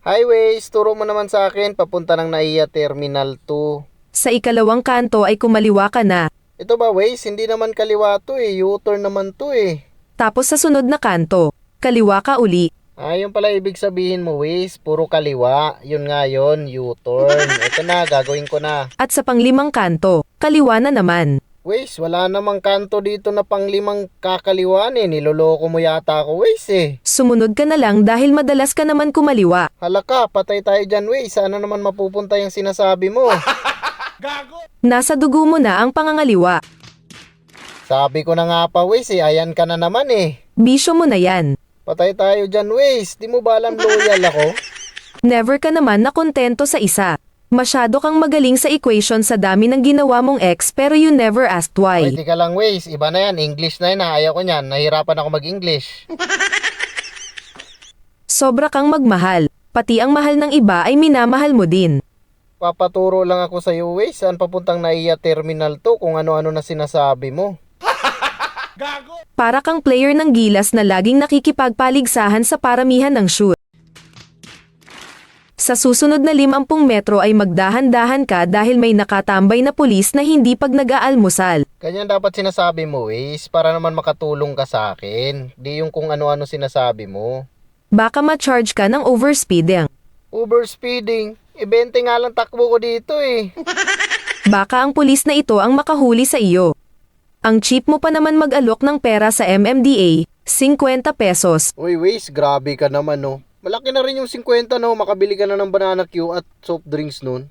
Highways, turo mo naman sa akin papunta ng NAIA Terminal 2. Sa ikalawang kanto ay kumaliwa ka na. Ito ba, Waze? Hindi naman kaliwa to eh. U-turn naman to eh. Tapos sa sunod na kanto, kaliwa ka uli. Yun pala ibig sabihin mo, Waze. Puro kaliwa. Yun nga yun, U-turn. Ito na, gagawin ko na. At sa panglimang kanto, kaliwa na naman. Waze, wala namang kanto dito na panglimang kakaliwaan eh. Niloloko mo yata ako, Waze eh. Sumunod ka na lang dahil madalas ka naman kumaliwa. Halaka, patay tayo dyan, Waze. Sana naman mapupunta yung sinasabi mo. Nasa dugo mo na ang pangangaliwa. Sabi ko na nga pa, Waze eh. Ayan ka na naman eh. Bisyo mo na yan. Patay tayo dyan, Waze. Di mo ba alam loyal ako? Never ka naman nakontento sa isa. Masyado kang magaling sa equation sa dami ng ginawa mong ex pero you never asked why. Wait, ka lang, Waze. Iba na yan. English na yan ha. Ayaw ko niyan. Nahirapan ako mag-English. Sobra kang magmahal. Pati ang mahal ng iba ay minamahal mo din. Papaturo lang ako sa iyo, Waze. Saan papuntang NAIA Terminal 2 kung ano-ano na sinasabi mo. Para kang player ng gilas na laging nakikipagpaligsahan sa paramihan ng shoot. Sa susunod na 50 metro ay magdahan-dahan ka dahil may nakatambay na pulis na hindi pag nag-aalmusal. Ganyan dapat sinasabi mo, Waze. Para naman makatulong ka sa akin. Di yung kung ano-ano sinasabi mo. Baka ma-charge ka ng overspeeding. Overspeeding. 20 nga lang takbo ko dito eh. Baka ang pulis na ito ang makahuli sa iyo. Ang cheap mo pa naman mag-alok ng pera sa MMDA, 50 pesos. Uy, Waze. Grabe ka naman, no. Malaki na rin yung 50, no. Makabili ka na ng banana Q at soft drinks nun.